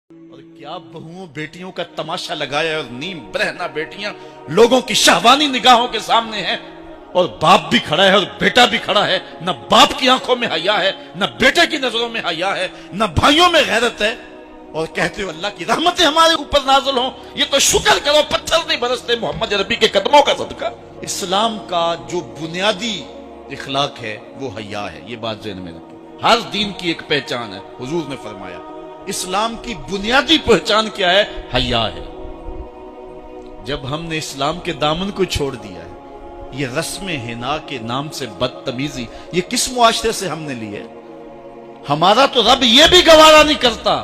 اور کیا بہوؤں بیٹیوں کا تماشا لگایا ہے، اور نیم برہنہ بیٹیاں لوگوں کی شہوانی نگاہوں کے سامنے ہیں، اور باپ بھی کھڑا ہے اور بیٹا بھی کھڑا ہے، نہ باپ کی آنکھوں میں حیا ہے، نہ بیٹے کی نظروں میں حیا ہے، نہ بھائیوں میں غیرت ہے، اور کہتے ہو اللہ کی رحمتیں ہمارے اوپر نازل ہوں۔ یہ تو شکر کرو پتھر نہیں برستے محمد عربی کے قدموں کا صدقہ۔ اسلام کا جو بنیادی اخلاق ہے وہ حیا ہے، یہ بات ذہن میں رکھیں۔ ہر دین کی ایک پہچان ہے، حضور نے فرمایا اسلام کی بنیادی پہچان کیا ہے؟ حیا ہے۔ جب ہم نے اسلام کے دامن کو چھوڑ دیا ہے، یہ رسم حنا کے نام سے بدتمیزی یہ کس معاشرے سے ہم نے لی ہے؟ ہمارا تو رب یہ بھی گوارا نہیں کرتا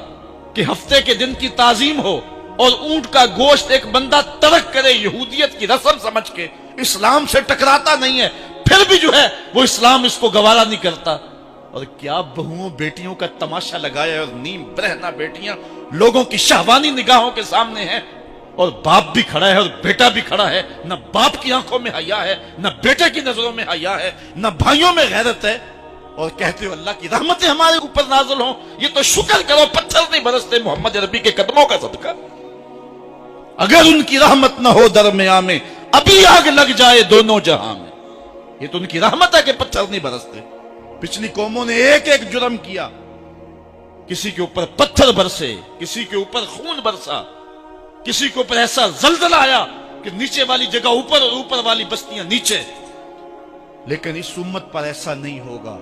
کہ ہفتے کے دن کی تعظیم ہو اور اونٹ کا گوشت ایک بندہ ترک کرے یہودیت کی رسم سمجھ کے، اسلام سے ٹکراتا نہیں ہے، پھر بھی جو ہے وہ اسلام اس کو گوارا نہیں کرتا۔ اور کیا بہوؤں بیٹیوں کا تماشا لگایا ہے، اور نیم برہنہ بیٹیاں لوگوں کی شہوانی نگاہوں کے سامنے ہیں، اور باپ بھی کھڑا ہے اور بیٹا بھی کھڑا ہے، نہ باپ کی آنکھوں میں حیا ہے، نہ بیٹے کی نظروں میں حیا ہے، نہ بھائیوں میں غیرت ہے، اور کہتے ہو اللہ کی رحمتیں ہمارے اوپر نازل ہوں۔ یہ تو شکر کرو پتھر نہیں برستے محمد عربی کے قدموں کا صدقہ۔ اگر ان کی رحمت نہ ہو درمیان میں، ابھی آگ لگ جائے دونوں جہاں میں۔ یہ تو ان کی رحمت ہے کہ پتھر نہیں برستے۔ پچھلی قوموں نے ایک ایک جرم کیا، کسی کے اوپر پتھر برسے، کسی کے اوپر خون برسا، کسی کے اوپر ایسا زلزلہ آیا کہ نیچے والی جگہ اوپر اور اوپر والی بستیاں نیچے، لیکن اس امت پر ایسا نہیں ہوگا۔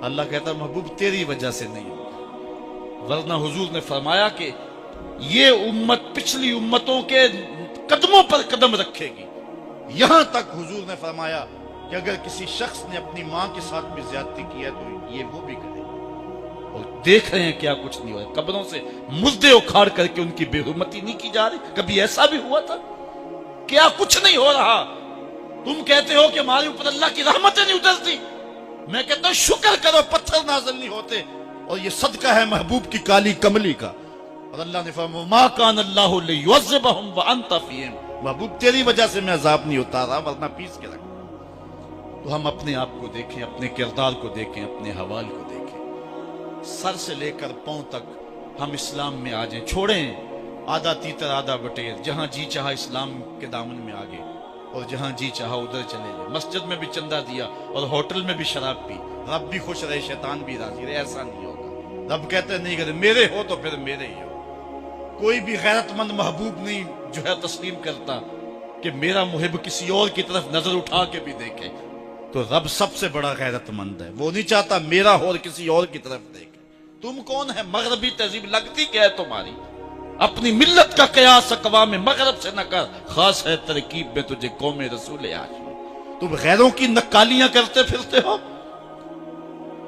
اللہ کہتا محبوب تیری وجہ سے نہیں ہوگا، ورنہ حضور نے فرمایا کہ یہ امت پچھلی امتوں کے قدموں پر قدم رکھے گی۔ یہاں تک حضور نے فرمایا کہ اگر کسی شخص نے اپنی ماں کے ساتھ بھی زیادتی کی ہے تو یہ وہ بھی کرے، اور دیکھ رہے ہیں کیا کچھ نہیں ہوا ہے۔ قبروں سے مردے اکھاڑ کر کے ان کی بے حرمتی نہیں کی جا رہی؟ کبھی ایسا بھی ہوا تھا؟ کیا کچھ نہیں ہو رہا؟ تم کہتے ہو کہ ہمارے اوپر اللہ کی رحمتیں نہیں اترتی، میں کہتا ہوں شکر کرو پتھر نازل نہیں ہوتے، اور یہ صدقہ ہے محبوب کی کالی کملی کا۔ اور اللہ نے فرمایا ما کان اللہ لیعذبہم وانت فیہم، محبوب تیری وجہ سے میں عذاب نہیں اتارا ورنہ پیس کے رکھ۔ تو ہم اپنے آپ کو دیکھیں، اپنے کردار کو دیکھیں، اپنے حوال کو دیکھیں، سر سے لے کر پاؤں تک ہم اسلام میں آ جائیں، چھوڑیں آدھا تیتر آدھا بٹیر، جہاں جی چاہا اسلام کے دامن میں آگے اور جہاں جی چاہا ادھر چلے جائیں، مسجد میں بھی چندہ دیا اور ہوٹل میں بھی شراب پی، رب بھی خوش رہے شیطان بھی راضی رہے، ایسا نہیں ہوگا۔ رب کہتے نہیں کہ میرے ہو تو پھر میرے ہی ہو۔ کوئی بھی غیرت مند محبوب نہیں جو ہے تسلیم کرتا کہ میرا محب کسی اور کی طرف نظر اٹھا کے بھی دیکھے، تو رب سب سے بڑا غیرت مند ہے، وہ نہیں چاہتا میرا ہو اور کسی اور کی طرف دیکھے۔ تم کون ہے؟ مغربی تہذیب لگتی کیا ہے تمہاری؟ اپنی ملت کا قیاس اقوام مغرب سے نہ کر، خاص ہے ترکیب میں تجھے قوم رسول ہاشمی۔ تم غیروں کی نقالیاں کرتے پھرتے ہو،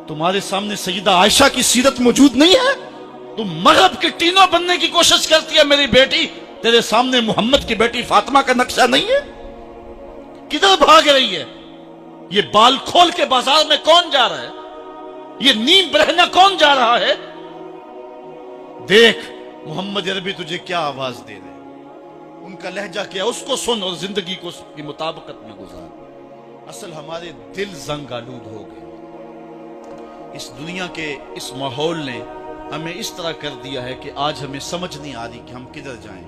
تمہارے سامنے سیدہ عائشہ کی سیرت موجود نہیں ہے، تم مغرب کے ٹینوں بننے کی کوشش کرتی ہے میری بیٹی، تیرے سامنے محمد کی بیٹی فاطمہ کا نقشہ نہیں ہے؟ کدھر بھاگ رہی ہے؟ یہ بال کھول کے بازار میں کون جا رہا ہے؟ یہ نیم برہنہ کون جا رہا ہے؟ دیکھ محمد عربی تجھے کیا آواز دے رہے ہیں، ان کا لہجہ کیا، اس کو سن اور زندگی کو اس کی مطابقت میں گزار۔ اصل ہمارے دل زنگ آلود ہو گئے، اس دنیا کے اس ماحول نے ہمیں اس طرح کر دیا ہے کہ آج ہمیں سمجھ نہیں آ رہی کہ ہم کدھر جائیں۔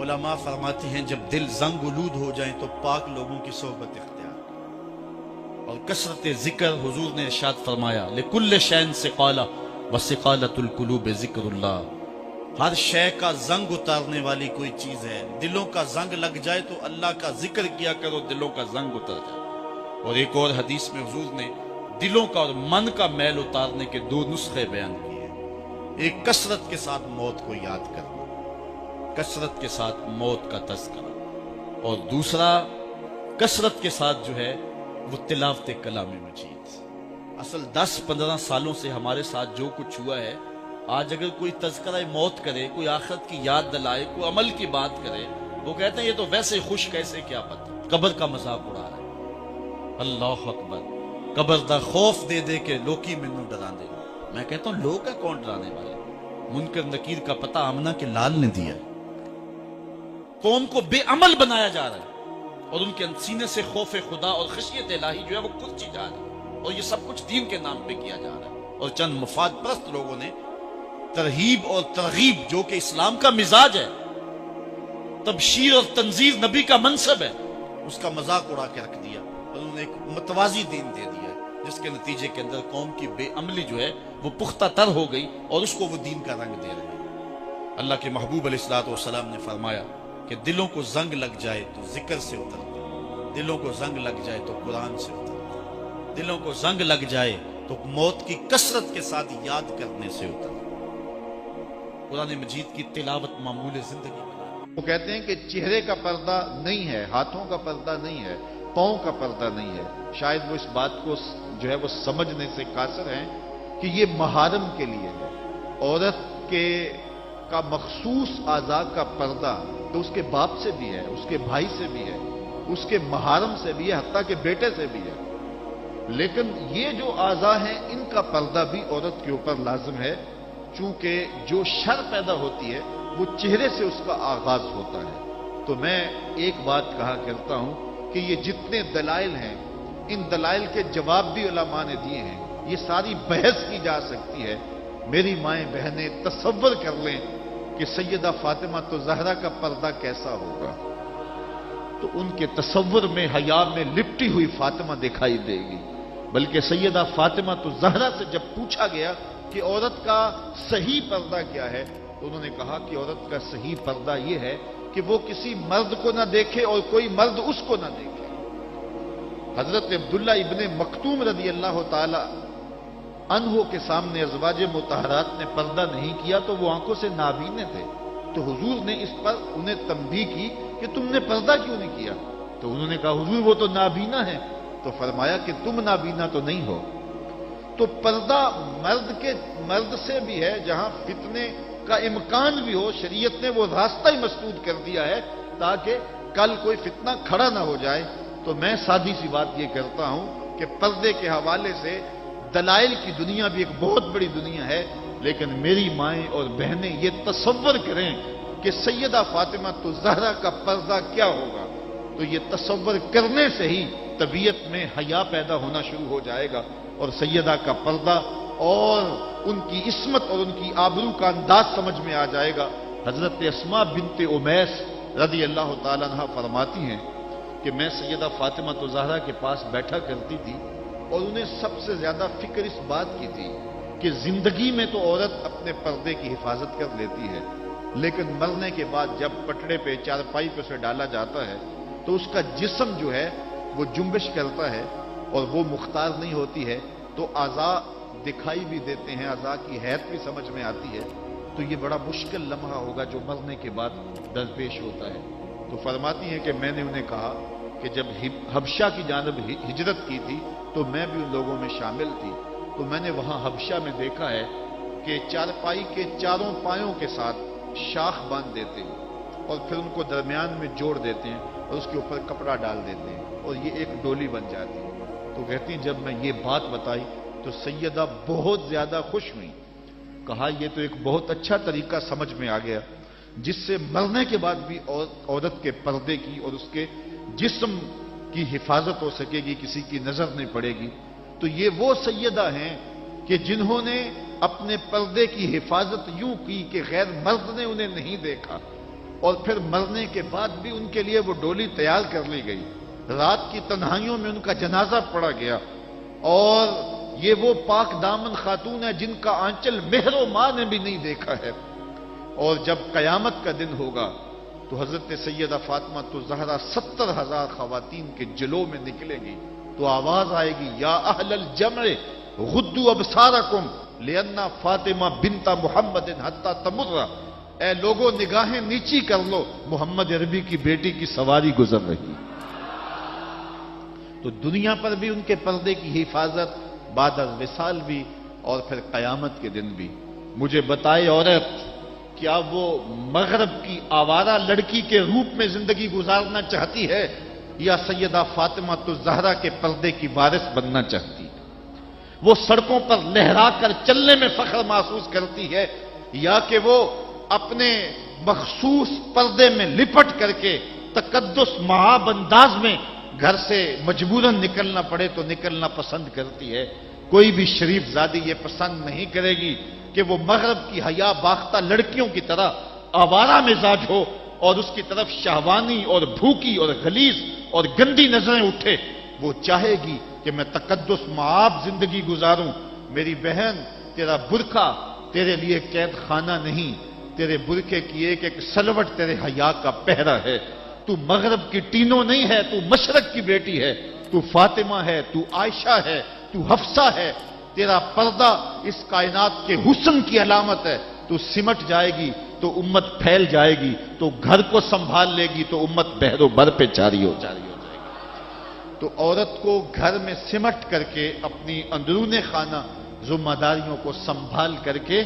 علماء فرماتے ہیں جب دل زنگ آلود ہو جائیں تو پاک لوگوں کی صحبت اختیار اور کثرت ذکر۔ حضور نے ارشاد فرمایا لکل شین ثقالہ وثقالۃ القلوب ذکر اللہ، ہر شے کا زنگ اتارنے والی کوئی چیز ہے، دلوں کا زنگ لگ جائے تو اللہ کا ذکر کیا کرو، دلوں کا زنگ اتر جائے۔ اور ایک اور حدیث میں حضور نے دلوں کا اور من کا میل اتارنے کے دو نسخے بیان کیے، ایک کثرت کے ساتھ موت کو یاد کرنا، کثرت کے ساتھ موت کا تذکرہ، اور دوسرا کثرت کے ساتھ جو ہے وہ تلاوت کلام مجید۔ اصل 10-15 سالوں سے ہمارے ساتھ جو کچھ ہوا ہے، آج اگر کوئی تذکرہ موت کرے، کوئی آخرت کی یاد دلائے، کوئی عمل کی بات کرے، وہ کہتے ہیں یہ تو ویسے خوش کیسے، کیا پتہ، قبر کا مذاق اڑا رہا ہے۔ اللہ اکبر، قبر دا خوف دے دے کے لوکی مینوں ڈرا دے۔ میں کہتا ہوں لوگ ہے کون ڈرانے والے؟ منکر نکیر کا پتہ آمنہ کے لال نے دیا ہے۔ قوم کو بے عمل بنایا جا رہا ہے، اور ان کے سینے سے خوف خدا اور خشیت الہی جو ہے وہ کھلتی جا رہی ہے، اور یہ سب کچھ دین کے نام پہ کیا جا رہا ہے، اور چند مفاد پرست لوگوں نے ترہیب اور ترغیب جو کہ اسلام کا مزاج ہے، تبشیر اور تنذیر نبی کا منصب ہے، اس کا مذاق اڑا کے رکھ دیا اور انہوں نے ایک متوازی دین دے دیا ہے، جس کے نتیجے کے اندر قوم کی بے عملی جو ہے وہ پختہ تر ہو گئی اور اس کو وہ دین کا رنگ دے رہے ہیں۔ اللہ کے محبوب علیہ الصلوۃ والسلام نے فرمایا کہ دلوں کو زنگ لگ جائے تو ذکر سے اترتا، دلوں کو زنگ لگ جائے تو قرآن سے اترتا، دلوں کو زنگ لگ جائے تو موت کی کثرت کے ساتھ یاد کرنے سے اترتا۔ قرآن مجید کی تلاوت معمول زندگی بنا۔ وہ کہتے ہیں کہ چہرے کا پردہ نہیں ہے، ہاتھوں کا پردہ نہیں ہے، پاؤں کا پردہ نہیں ہے۔ شاید وہ اس بات کو جو ہے وہ سمجھنے سے قاصر ہیں کہ یہ محارم کے لیے ہے۔ عورت کا مخصوص اعضاء کا پردہ تو اس کے باپ سے بھی ہے، اس کے بھائی سے بھی ہے، اس کے محارم سے بھی ہے، حتیٰ کہ بیٹے سے بھی ہے۔ لیکن یہ جو اعضاء ہیں ان کا پردہ بھی عورت کے اوپر لازم ہے، چونکہ جو شر پیدا ہوتی ہے وہ چہرے سے اس کا آغاز ہوتا ہے۔ تو میں ایک بات کہا کرتا ہوں کہ یہ جتنے دلائل ہیں، ان دلائل کے جواب بھی علماء نے دیے ہیں، یہ ساری بحث کی جا سکتی ہے۔ میری مائیں بہنیں تصور کر لیں کہ سیدہ فاطمہ تو زہرا کا پردہ کیسا ہوگا، تو ان کے تصور میں حیا میں لپٹی ہوئی فاطمہ دکھائی دے گی۔ بلکہ سیدہ فاطمہ تو زہرا سے جب پوچھا گیا کہ عورت کا صحیح پردہ کیا ہے، تو انہوں نے کہا کہ عورت کا صحیح پردہ یہ ہے کہ وہ کسی مرد کو نہ دیکھے اور کوئی مرد اس کو نہ دیکھے۔ حضرت عبداللہ ابن مکتوم رضی اللہ تعالی عنہ کے سامنے ازواج مطہرات نے پردہ نہیں کیا تو وہ آنکھوں سے نابینے تھے، تو حضور نے اس پر انہیں تنبیہ کی کہ تم نے پردہ کیوں نہیں کیا؟ تو انہوں نے کہا حضور وہ تو نابینا ہے۔ تو فرمایا کہ تم نابینا تو نہیں ہو۔ تو پردہ مرد سے بھی ہے، جہاں فتنے کا امکان بھی ہو، شریعت نے وہ راستہ ہی مسدود کر دیا ہے تاکہ کل کوئی فتنہ کھڑا نہ ہو جائے۔ تو میں سادی سی بات یہ کرتا ہوں کہ پردے کے حوالے سے دلائل کی دنیا بھی ایک بہت بڑی دنیا ہے، لیکن میری مائیں اور بہنیں یہ تصور کریں کہ سیدہ فاطمہ تو زہرا کا پردہ کیا ہوگا، تو یہ تصور کرنے سے ہی طبیعت میں حیا پیدا ہونا شروع ہو جائے گا، اور سیدہ کا پردہ اور ان کی عصمت اور ان کی آبرو کا انداز سمجھ میں آ جائے گا۔ حضرت اسماء بنت امیس رضی اللہ تعالیٰ عنہ فرماتی ہیں کہ میں سیدہ فاطمہ تو زہرا کے پاس بیٹھا کرتی تھی، اور انہیں سب سے زیادہ فکر اس بات کی تھی کہ زندگی میں تو عورت اپنے پردے کی حفاظت کر لیتی ہے، لیکن مرنے کے بعد جب پٹڑے پہ چارپائی پہ اسے ڈالا جاتا ہے تو اس کا جسم جو ہے وہ جنبش کرتا ہے اور وہ مختار نہیں ہوتی ہے، تو اعضاء دکھائی بھی دیتے ہیں، اعضاء کی حیت بھی سمجھ میں آتی ہے، تو یہ بڑا مشکل لمحہ ہوگا جو مرنے کے بعد درپیش ہوتا ہے۔ تو فرماتی ہیں کہ میں نے انہیں کہا کہ جب حبشہ کی جانب ہجرت کی تھی تو میں بھی ان لوگوں میں شامل تھی، تو میں نے وہاں حبشہ میں دیکھا ہے کہ چارپائی کے چاروں پایوں کے ساتھ شاخ باندھ دیتے ہیں اور پھر ان کو درمیان میں جوڑ دیتے ہیں اور اس کے اوپر کپڑا ڈال دیتے ہیں اور یہ ایک ڈولی بن جاتی ہے۔ تو کہتی ہیں جب میں یہ بات بتائی تو سیدہ بہت زیادہ خوش ہوئی، کہا یہ تو ایک بہت اچھا طریقہ سمجھ میں آ گیا جس سے مرنے کے بعد بھی عورت کے پردے کی اور اس کے جسم کی حفاظت ہو سکے گی، کسی کی نظر نہیں پڑے گی۔ تو یہ وہ سیدہ ہیں کہ جنہوں نے اپنے پردے کی حفاظت یوں کی کہ غیر مرد نے انہیں نہیں دیکھا، اور پھر مرنے کے بعد بھی ان کے لیے وہ ڈولی تیار کر لی گئی، رات کی تنہائیوں میں ان کا جنازہ پڑا گیا، اور یہ وہ پاک دامن خاتون ہے جن کا آنچل مہر و ماں نے بھی نہیں دیکھا ہے۔ اور جب قیامت کا دن ہوگا تو حضرت سیدہ فاطمہ تو زہرا 70,000 خواتین کے جلو میں نکلے گی، تو آواز آئے گی یا اہل الجمع غدوا ابصارکم لأن فاطمہ بنت محمد حتی تمر، اے لوگوں نگاہیں نیچی کر لو، محمد عربی کی بیٹی کی سواری گزر رہی۔ تو دنیا پر بھی ان کے پردے کی حفاظت، بعد از وصال بھی، اور پھر قیامت کے دن بھی۔ مجھے بتائے عورت کیا وہ مغرب کی آوارہ لڑکی کے روپ میں زندگی گزارنا چاہتی ہے یا سیدہ فاطمہ تو زہرا کے پردے کی وارث بننا چاہتی ہے؟ وہ سڑکوں پر لہرا کر چلنے میں فخر محسوس کرتی ہے یا کہ وہ اپنے مخصوص پردے میں لپٹ کر کے تقدس مہاب انداز میں گھر سے مجبوراً نکلنا پڑے تو نکلنا پسند کرتی ہے؟ کوئی بھی شریف زادی یہ پسند نہیں کرے گی کہ وہ مغرب کی حیا باختہ لڑکیوں کی طرح آوارہ مزاج ہو اور اس کی طرف شہوانی اور بھوکی اور غلیظ اور گندی نظریں اٹھے. وہ چاہے گی کہ میں تقدس معاب زندگی گزاروں. میری بہن، تیرا برقع تیرے لیے قید خانہ نہیں، تیرے برقعے کی ایک ایک سلوٹ تیرے حیا کا پہرا ہے. تو مغرب کی ٹینو نہیں ہے، تو مشرق کی بیٹی ہے. تو فاطمہ ہے، تو عائشہ ہے، تو حفصہ ہے. تیرا پردہ اس کائنات کے حسن کی علامت ہے. تو سمٹ جائے گی تو امت پھیل جائے گی، تو گھر کو سنبھال لے گی تو امت بحر و بر پہ جاری ہو جائے گی. تو عورت کو گھر میں سمٹ کر کے اپنی اندرون خانہ ذمہ داریوں کو سنبھال کر کے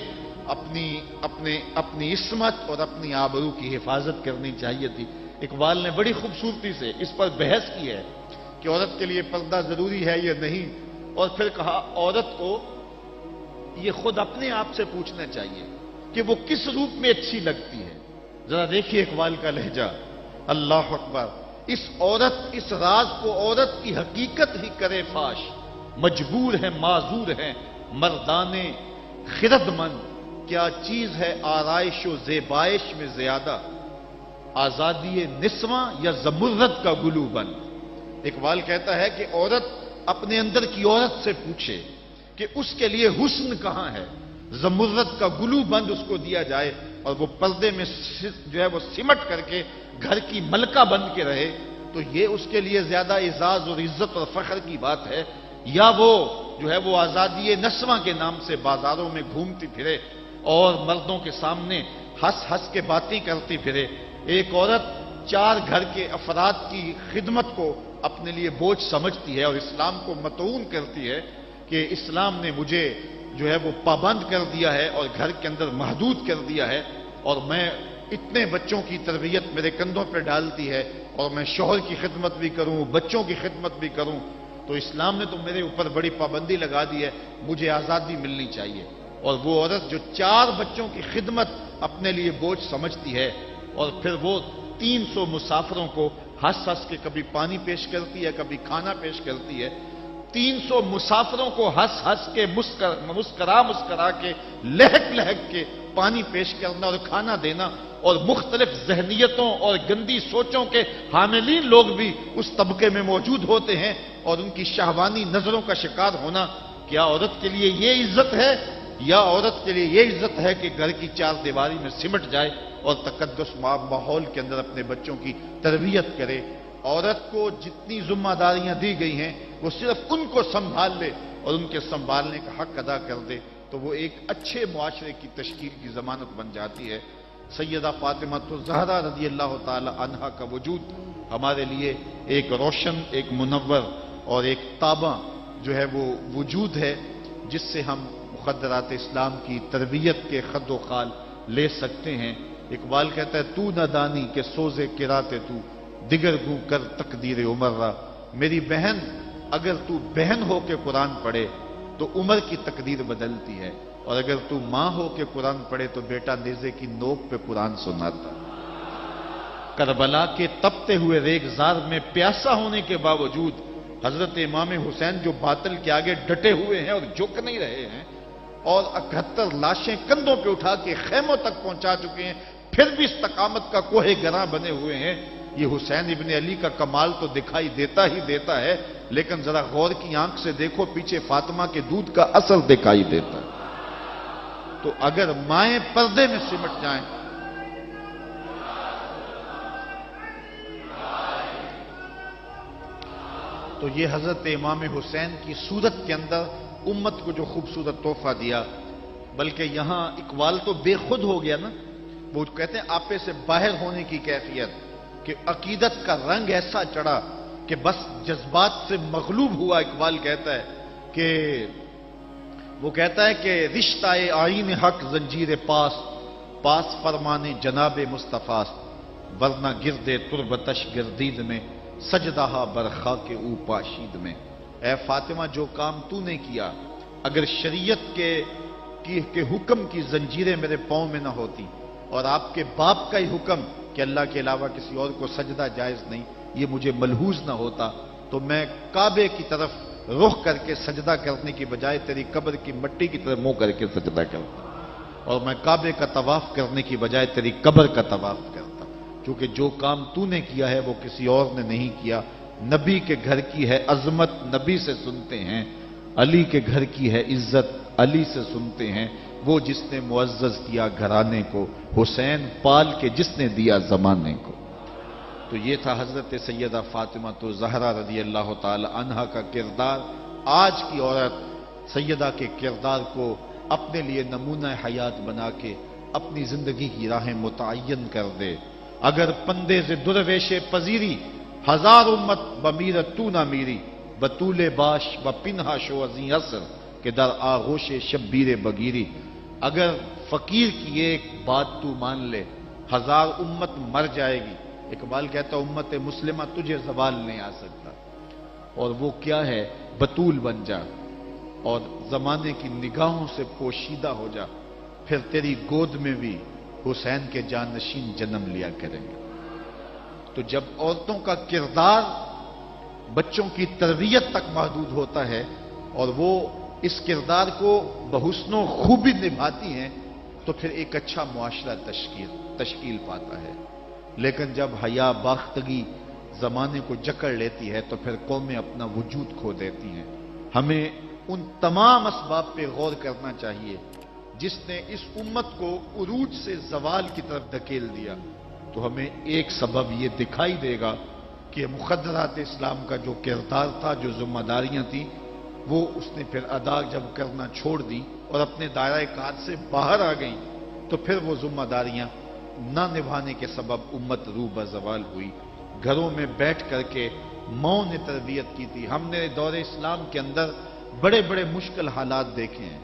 اپنی عصمت اور اپنی آبرو کی حفاظت کرنی چاہیے تھی. اقبال نے بڑی خوبصورتی سے اس پر بحث کی ہے کہ عورت کے لیے پردہ ضروری ہے یا نہیں، اور پھر کہا عورت کو یہ خود اپنے آپ سے پوچھنا چاہیے کہ وہ کس روپ میں اچھی لگتی ہے. ذرا دیکھیے اقبال کا لہجہ. اللہ اکبر. اس راز کو عورت کی حقیقت ہی کرے فاش. مجبور ہے، معذور ہے مردانے خرد مند. کیا چیز ہے آرائش و زیبائش میں زیادہ، آزادی نسواں یا زمرد کا گلو بند. اقبال کہتا ہے کہ عورت اپنے اندر کی عورت سے پوچھے کہ اس کے لیے حسن کہاں ہے. زمرد کا گلو بند اس کو دیا جائے اور وہ پردے میں جو ہے وہ سمٹ کر کے گھر کی ملکہ بن کے رہے، تو یہ اس کے لیے زیادہ اعزاز اور عزت اور فخر کی بات ہے، یا وہ جو ہے وہ آزادی نسواں کے نام سے بازاروں میں گھومتی پھرے اور مردوں کے سامنے ہنس ہنس کے باتیں کرتی پھرے. ایک عورت 4 گھر کے افراد کی خدمت کو اپنے لیے بوجھ سمجھتی ہے اور اسلام کو متعون کرتی ہے کہ اسلام نے مجھے جو ہے وہ پابند کر دیا ہے اور گھر کے اندر محدود کر دیا ہے، اور میں اتنے بچوں کی تربیت میرے کندھوں پہ ڈالتی ہے، اور میں شوہر کی خدمت بھی کروں، بچوں کی خدمت بھی کروں، تو اسلام نے تو میرے اوپر بڑی پابندی لگا دی ہے، مجھے آزادی ملنی چاہیے. اور وہ عورت جو 4 بچوں کی خدمت اپنے لیے بوجھ سمجھتی ہے اور پھر وہ 300 مسافروں کو ہنس ہنس کے کبھی پانی پیش کرتی ہے، کبھی کھانا پیش کرتی ہے. 300 مسافروں کو ہنس ہنس کے مسکرا کے لہک لہک کے پانی پیش کرنا اور کھانا دینا، اور مختلف ذہنیتوں اور گندی سوچوں کے حاملین لوگ بھی اس طبقے میں موجود ہوتے ہیں اور ان کی شہوانی نظروں کا شکار ہونا. کیا عورت کے لیے یہ عزت ہے، یا عورت کے لیے یہ عزت ہے کہ گھر کی 4 دیواری میں سمٹ جائے اور تقدس ماحول کے اندر اپنے بچوں کی تربیت کرے؟ عورت کو جتنی ذمہ داریاں دی گئی ہیں وہ صرف ان کو سنبھال لے اور ان کے سنبھالنے کا حق ادا کر دے تو وہ ایک اچھے معاشرے کی تشکیل کی ضمانت بن جاتی ہے. سیدہ فاطمہ الزہرا رضی اللہ تعالی عنہا کا وجود ہمارے لیے ایک روشن، ایک منور اور ایک تابع جو ہے وہ وجود ہے، جس سے ہم مخدرات اسلام کی تربیت کے خد و خال لے سکتے ہیں. اقبال کہتا ہے تو نہ دانی کہ سوزے کراتے تو دیگر گو کر تقدیر عمر را. میری بہن، اگر تو بہن ہو کے قرآن پڑھے تو عمر کی تقدیر بدلتی ہے، اور اگر تو ماں ہو کے قرآن پڑھے تو بیٹا نیزے کی نوک پہ قرآن سناتا. کربلا کے تپتے ہوئے ریگزار میں پیاسا ہونے کے باوجود حضرت امام حسین جو باطل کے آگے ڈٹے ہوئے ہیں اور جھک نہیں رہے ہیں، اور 71 لاشیں کندھوں پہ اٹھا کے خیموں تک پہنچا چکے ہیں، پھر بھی استقامت کا کوہ گراں بنے ہوئے ہیں. یہ حسین ابن علی کا کمال تو دکھائی دیتا ہی دیتا ہے، لیکن ذرا غور کی آنکھ سے دیکھو پیچھے فاطمہ کے دودھ کا اثر دکھائی دیتا ہے. تو اگر مائیں پردے میں سمٹ جائیں تو یہ حضرت امام حسین کی صورت کے اندر امت کو جو خوبصورت تحفہ دیا. بلکہ یہاں اقبال تو بے خود ہو گیا نا، وہ کہتے ہیں آپے سے باہر ہونے کی کیفیت، کہ عقیدت کا رنگ ایسا چڑھا کہ بس جذبات سے مغلوب ہوا. اقبال کہتا ہے کہ وہ کہتا ہے کہ رشتہ آئین حق زنجیر پاس فرمانے جناب مصطفیٰ، ورنہ گردے تربتش گردید میں سجدہ برخا کے او پاشید میں. اے فاطمہ، جو کام تو نے کیا، اگر شریعت کے حکم کی زنجیریں میرے پاؤں میں نہ ہوتی اور آپ کے باپ کا ہی حکم کہ اللہ کے علاوہ کسی اور کو سجدہ جائز نہیں، یہ مجھے ملحوظ نہ ہوتا، تو میں کعبے کی طرف رخ کر کے سجدہ کرنے کی بجائے تیری قبر کی مٹی کی طرف منہ کر کے سجدہ کرتا، اور میں کعبے کا طواف کرنے کی بجائے تیری قبر کا طواف کرتا، کیونکہ جو کام تو نے کیا ہے وہ کسی اور نے نہیں کیا۔ نبی کے گھر کی ہے عظمت، نبی سے سنتے ہیں، علی کے گھر کی ہے عزت، علی سے سنتے ہیں، وہ جس نے معزز کیا گھرانے کو، حسین پال کے جس نے دیا زمانے کو۔ تو یہ تھا حضرت سیدہ فاطمہ الزہرا رضی اللہ تعالی عنہا کا کردار۔ آج کی عورت سیدہ کے کردار کو اپنے لیے نمونہ حیات بنا کے اپنی زندگی کی راہیں متعین کر دے۔ اگر پندے سے درویش پذیری، ہزار امت بمیرت تو نہ میری، بطول باش و پنہا شو ازیں اثر کہ در آغوش شبیر بگیری۔ اگر فقیر کی ایک بات تو مان لے، ہزار امت مر جائے گی۔ اقبال کہتا امت مسلمہ تجھے زوال نہیں آ سکتا، اور وہ کیا ہے؟ بطول بن جا اور زمانے کی نگاہوں سے پوشیدہ ہو جا، پھر تیری گود میں بھی حسین کے جانشین جنم لیا کریں گے۔ تو جب عورتوں کا کردار بچوں کی تربیت تک محدود ہوتا ہے اور وہ اس کردار کو بحسن و خوبی نبھاتی ہیں، تو پھر ایک اچھا معاشرہ تشکیل پاتا ہے۔ لیکن جب حیا باختگی زمانے کو جکڑ لیتی ہے تو پھر قومیں اپنا وجود کھو دیتی ہیں۔ ہمیں ان تمام اسباب پہ غور کرنا چاہیے جس نے اس امت کو عروج سے زوال کی طرف دھکیل دیا، تو ہمیں ایک سبب یہ دکھائی دے گا کہ مقدرات اسلام کا جو کردار تھا، جو ذمہ داریاں تھیں، وہ اس نے پھر ادا جب کرنا چھوڑ دی اور اپنے دائرۂ کار سے باہر آ گئیں، تو پھر وہ ذمہ داریاں نہ نبھانے کے سبب امت روح بزوال ہوئی۔ گھروں میں بیٹھ کر کے ماؤں نے تربیت کی تھی۔ ہم نے دور اسلام کے اندر بڑے بڑے مشکل حالات دیکھے ہیں۔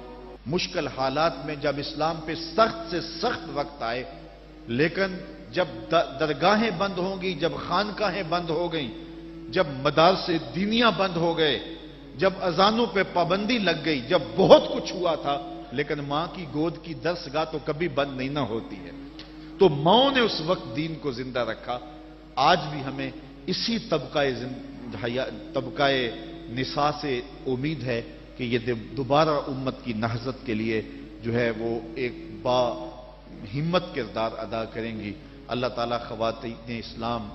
مشکل حالات میں جب اسلام پہ سخت سے سخت وقت آئے، لیکن جب درگاہیں بند ہوں گی، جب خانقاہیں بند ہو گئیں، جب مدارس دینیاں بند ہو گئے، جب اذانوں پہ پابندی لگ گئی، جب بہت کچھ ہوا تھا، لیکن ماں کی گود کی درسگاہ تو کبھی بند نہیں نہ ہوتی ہے۔ تو ماؤں نے اس وقت دین کو زندہ رکھا۔ آج بھی ہمیں اسی طبقہ نساء سے امید ہے کہ یہ دوبارہ امت کی نہضت کے لیے جو ہے وہ ایک با ہمت کردار ادا کریں گی۔ اللہ تعالیٰ خواتین اسلام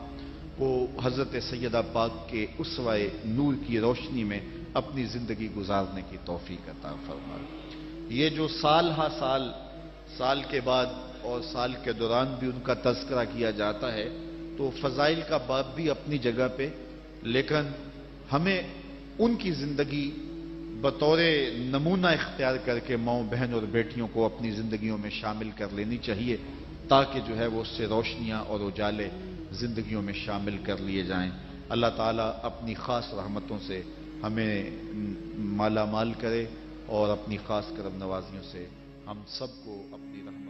کو حضرت سیدہ پاک کے اسوہ نور کی روشنی میں اپنی زندگی گزارنے کی توفیق عطا فرمائے۔ یہ جو سال ہا سال کے بعد اور سال کے دوران بھی ان کا تذکرہ کیا جاتا ہے، تو فضائل کا باب بھی اپنی جگہ پہ، لیکن ہمیں ان کی زندگی بطور نمونہ اختیار کر کے ماؤں بہن اور بیٹیوں کو اپنی زندگیوں میں شامل کر لینی چاہیے، تاکہ جو ہے وہ اس سے روشنیاں اور اجالے زندگیوں میں شامل کر لیے جائیں۔ اللہ تعالیٰ اپنی خاص رحمتوں سے ہمیں مالا مال کرے اور اپنی خاص کرم نوازیوں سے ہم سب کو اپنی رحمت